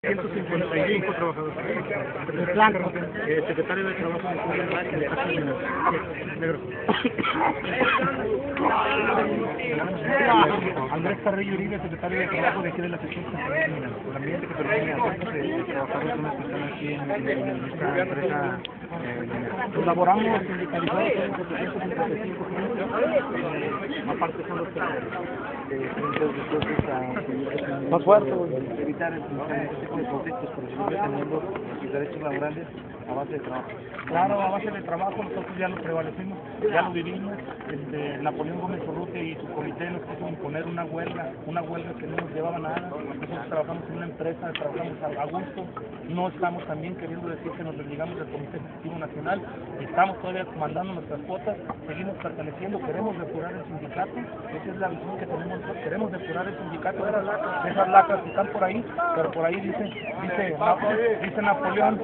155 trabajadores. Secretario de Trabajo Negro. Andrés Carrillo Uribe, secretario de Trabajo de aquí de la sección criminal. El ambiente que permite a cientos de trabajadores que están aquí en esta empresa. Pues laboramos sindicalizados en 755 aparte son los que más fuerte, evitar este tipo de conflictos, pero siempre teniendo los derechos laborales a base de trabajo. Claro, a base de trabajo nosotros ya lo prevalecimos, ya lo vivimos. Napoleón Gómez Urrutia y su comité nos quiso imponer una huelga que no nos llevaba a nada. Nosotros trabajamos en una empresa, trabajamos a gusto, no estamos también queriendo decir que nos desligamos del Comité Ejecutivo Nacional, estamos todavía comandando nuestras cuotas, seguimos perteneciendo, queremos depurar el sindicato, esa es la visión que tenemos nosotros, queremos depurar el sindicato de esas lacras que están por ahí, pero por ahí dice Napoleón,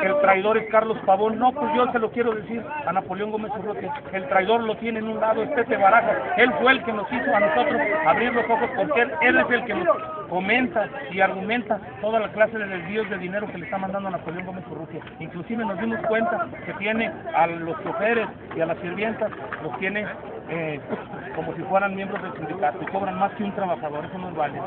que el traidor es Carlos Pavón. No, pues yo se lo quiero decir a Napoleón Gómez Urrutia, el traidor lo tiene en un lado, es Pepe Barajas, él fue el que nos hizo a nosotros abrir los ojos, porque él es el que nos comenta y argumenta toda la clase de desvíos de dinero que le está mandando a Napoleón Gómez Urrutia. Inclusive nos dimos cuenta que tiene a los choferes y a las sirvientas, los tiene como si fueran miembros del sindicato y cobran más que un trabajador, eso no es válido.